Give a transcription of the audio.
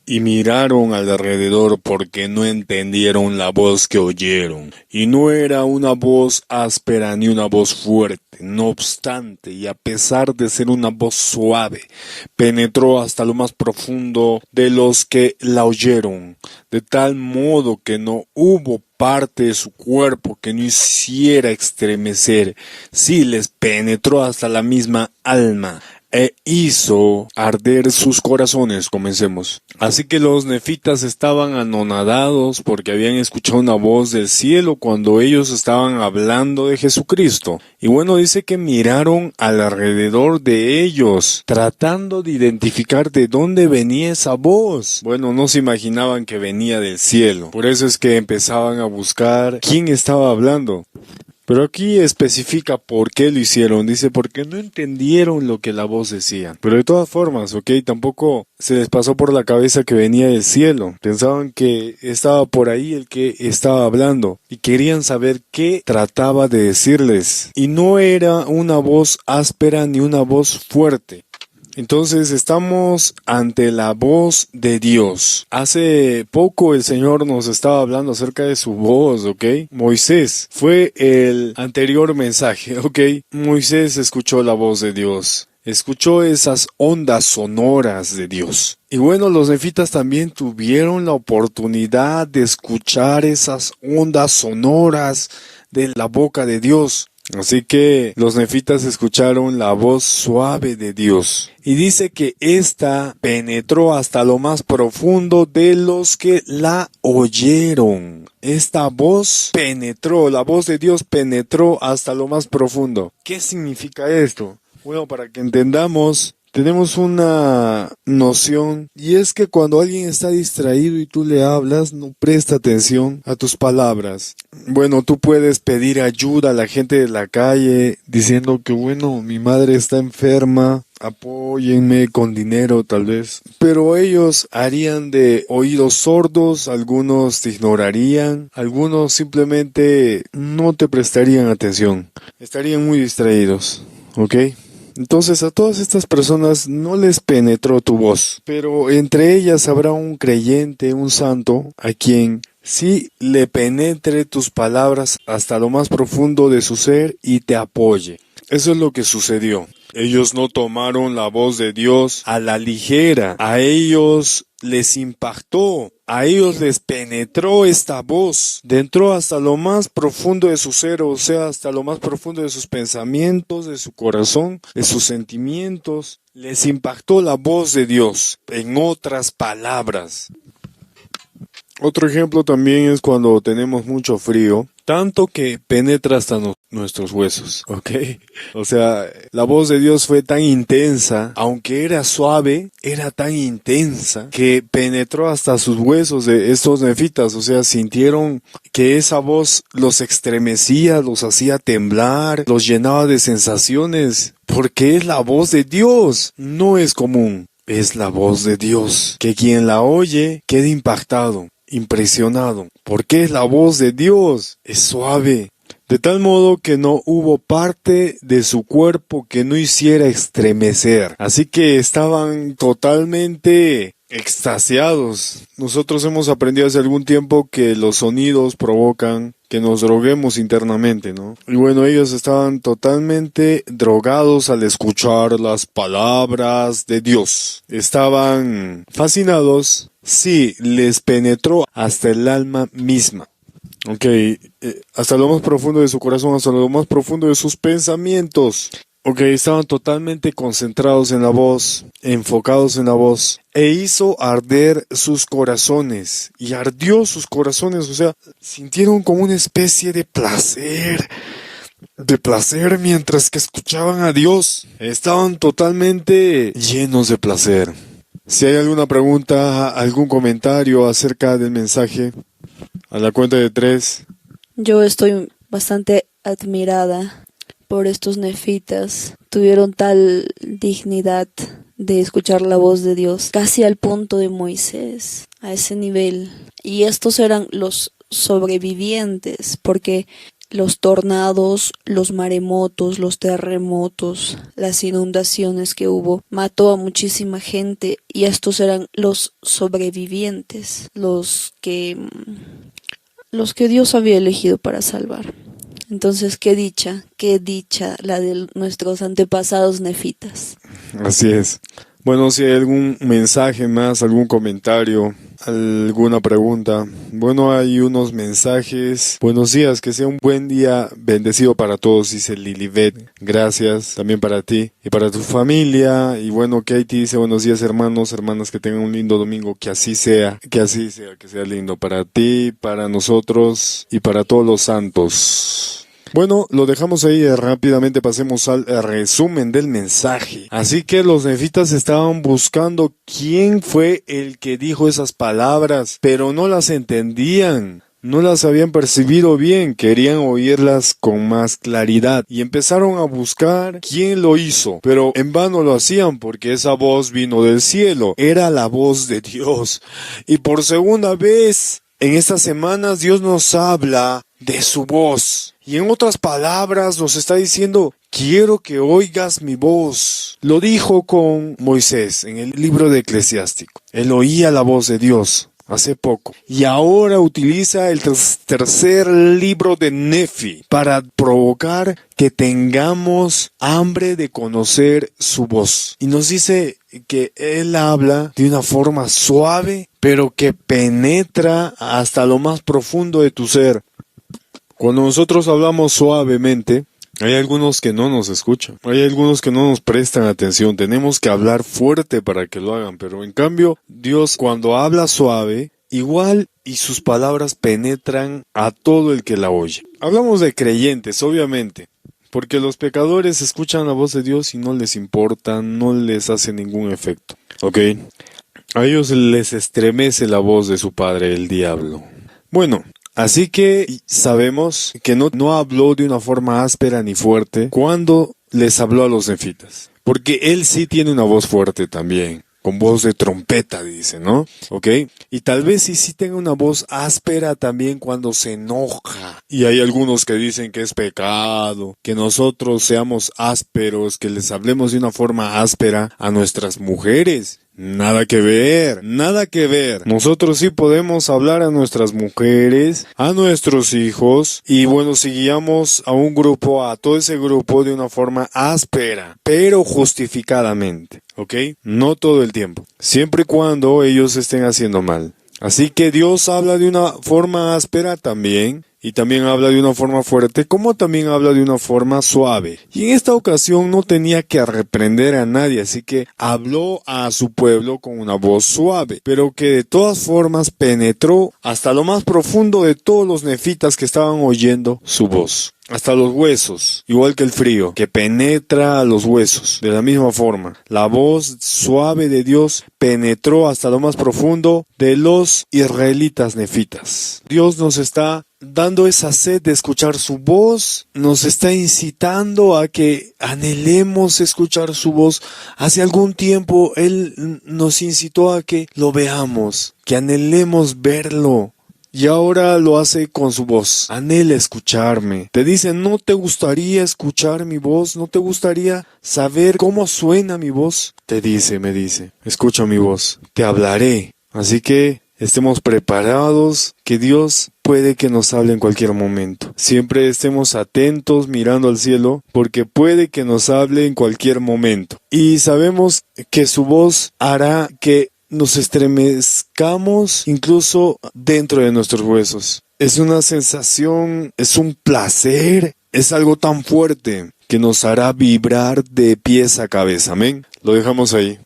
Y miraron alrededor porque no entendieron la voz que oyeron. Y no era una voz áspera ni una voz fuerte. No obstante, y a pesar de ser una voz suave, penetró hasta lo más profundo de los que la oyeron, de tal modo que no hubo parte de su cuerpo que no hiciera estremecer. Sí, les penetró hasta la misma alma e hizo arder sus corazones. Comencemos. Así que los nefitas estaban anonadados porque habían escuchado una voz del cielo cuando ellos estaban hablando de Jesucristo. Y bueno, dice que miraron alrededor de ellos, tratando de identificar de dónde venía esa voz. Bueno, no se imaginaban que venía del cielo. Por eso es que empezaban a buscar quién estaba hablando. Pero aquí especifica por qué lo hicieron. Dice, porque no entendieron lo que la voz decía. Pero de todas formas, tampoco se les pasó por la cabeza que venía del cielo. Pensaban que estaba por ahí el que estaba hablando. Y querían saber qué trataba de decirles. Y no era una voz áspera ni una voz fuerte. Entonces estamos ante la voz de Dios. Hace poco el Señor nos estaba hablando acerca de su voz, Moisés fue el anterior mensaje, Moisés escuchó la voz de Dios. Escuchó esas ondas sonoras de Dios. Y bueno, los nefitas también tuvieron la oportunidad de escuchar esas ondas sonoras de la boca de Dios. Así que los nefitas escucharon la voz suave de Dios. Y dice que ésta penetró hasta lo más profundo de los que la oyeron. Esta voz penetró, la voz de Dios penetró hasta lo más profundo. ¿Qué significa esto? Bueno, para que entendamos, tenemos una noción, y es que cuando alguien está distraído y tú le hablas, no presta atención a tus palabras. Bueno, tú puedes pedir ayuda a la gente de la calle diciendo que mi madre está enferma, apóyenme con dinero tal vez. Pero ellos harían de oídos sordos, algunos te ignorarían, algunos simplemente no te prestarían atención. Estarían muy distraídos, Entonces a todas estas personas no les penetró tu voz, pero entre ellas habrá un creyente, un santo, a quien sí le penetre tus palabras hasta lo más profundo de su ser y te apoye. Eso es lo que sucedió. Ellos no tomaron la voz de Dios a la ligera. A ellos les impactó. A ellos les penetró esta voz. Entró hasta lo más profundo de su ser, hasta lo más profundo de sus pensamientos, de su corazón, de sus sentimientos. Les impactó la voz de Dios. En otras palabras. Otro ejemplo también es cuando tenemos mucho frío, tanto que penetra hasta nuestros huesos, la voz de Dios fue tan intensa, aunque era suave, era tan intensa que penetró hasta sus huesos de estos nefitas, sintieron que esa voz los estremecía, los hacía temblar, los llenaba de sensaciones, porque es la voz de Dios, no es común. Es la voz de Dios, que quien la oye quede impactado, impresionado, porque es la voz de Dios, es suave, de tal modo que no hubo parte de su cuerpo que no hiciera estremecer. Así que estaban totalmente extasiados. Nosotros hemos aprendido hace algún tiempo que los sonidos provocan que nos droguemos internamente, Y bueno, ellos estaban totalmente drogados al escuchar las palabras de Dios. Estaban fascinados, sí, les penetró hasta el alma misma. Hasta lo más profundo de su corazón, hasta lo más profundo de sus pensamientos. Estaban totalmente concentrados en la voz, enfocados en la voz, e hizo arder sus corazones, y ardió sus corazones, sintieron como una especie de placer mientras que escuchaban a Dios. Estaban totalmente llenos de placer. Si hay alguna pregunta, algún comentario acerca del mensaje, a la cuenta de 3. Yo estoy bastante admirada por estos nefitas. Tuvieron tal dignidad de escuchar la voz de Dios, casi al punto de Moisés, a ese nivel. Y estos eran los sobrevivientes, porque los tornados, los maremotos, los terremotos, las inundaciones que hubo, mató a muchísima gente y estos eran los sobrevivientes, los que Dios había elegido para salvar. Entonces, qué dicha la de nuestros antepasados nefitas. Así es. Bueno, si hay algún mensaje más, algún comentario, alguna pregunta. Bueno, hay unos mensajes. Buenos días, que sea un buen día bendecido para todos, dice Lilibet. Gracias también para ti y para tu familia. Y bueno, Katie dice buenos días, hermanos, hermanas, que tengan un lindo domingo, que así sea, que sea lindo para ti, para nosotros y para todos los santos. Bueno, lo dejamos ahí, rápidamente pasemos al resumen del mensaje. Así que los nefitas estaban buscando quién fue el que dijo esas palabras, pero no las entendían. No las habían percibido bien, querían oírlas con más claridad y empezaron a buscar quién lo hizo, pero en vano lo hacían porque esa voz vino del cielo, era la voz de Dios. Y por segunda vez en estas semanas Dios nos habla de su voz. Y en otras palabras nos está diciendo, quiero que oigas mi voz. Lo dijo con Moisés en el libro de Eclesiástico. Él oía la voz de Dios hace poco. Y ahora utiliza el tercer libro de Nefi para provocar que tengamos hambre de conocer su voz. Y nos dice que Él habla de una forma suave, pero que penetra hasta lo más profundo de tu ser. Cuando nosotros hablamos suavemente, hay algunos que no nos escuchan, hay algunos que no nos prestan atención, tenemos que hablar fuerte para que lo hagan, pero en cambio Dios cuando habla suave, igual y sus palabras penetran a todo el que la oye. Hablamos de creyentes, obviamente, porque los pecadores escuchan la voz de Dios y no les importa, no les hace ningún efecto, ¿ok? A ellos les estremece la voz de su padre, el diablo. Bueno, así que sabemos que no habló de una forma áspera ni fuerte cuando les habló a los nefitas. Porque él sí tiene una voz fuerte también, con voz de trompeta, dice, ¿no? ¿Ok? Y tal vez sí tenga una voz áspera también cuando se enoja. Y hay algunos que dicen que es pecado, que nosotros seamos ásperos, que les hablemos de una forma áspera a nuestras mujeres. Nada que ver, nada que ver. Nosotros sí podemos hablar a nuestras mujeres, a nuestros hijos, y bueno, si guiamos a un grupo, a todo ese grupo de una forma áspera, pero justificadamente, ¿ok? No todo el tiempo, siempre y cuando ellos estén haciendo mal. Así que Dios habla de una forma áspera también, y también habla de una forma fuerte, como también habla de una forma suave. Y en esta ocasión no tenía que reprender a nadie, así que habló a su pueblo con una voz suave, pero que de todas formas penetró hasta lo más profundo de todos los nefitas que estaban oyendo su voz. Hasta los huesos, igual que el frío, que penetra a los huesos. De la misma forma, la voz suave de Dios penetró hasta lo más profundo de los israelitas nefitas. Dios nos está dando esa sed de escuchar su voz, nos está incitando a que anhelemos escuchar su voz. Hace algún tiempo Él nos incitó a que lo veamos, que anhelemos verlo. Y ahora lo hace con su voz. Anhela escucharme. Te dice, ¿no te gustaría escuchar mi voz? ¿No te gustaría saber cómo suena mi voz? Me dice, escucha mi voz. Te hablaré. Así que estemos preparados, que Dios puede que nos hable en cualquier momento. Siempre estemos atentos mirando al cielo, porque puede que nos hable en cualquier momento. Y sabemos que su voz hará que nos estremezcamos incluso dentro de nuestros huesos. Es una sensación, es un placer, es algo tan fuerte que nos hará vibrar de pies a cabeza. Amén. Lo dejamos ahí.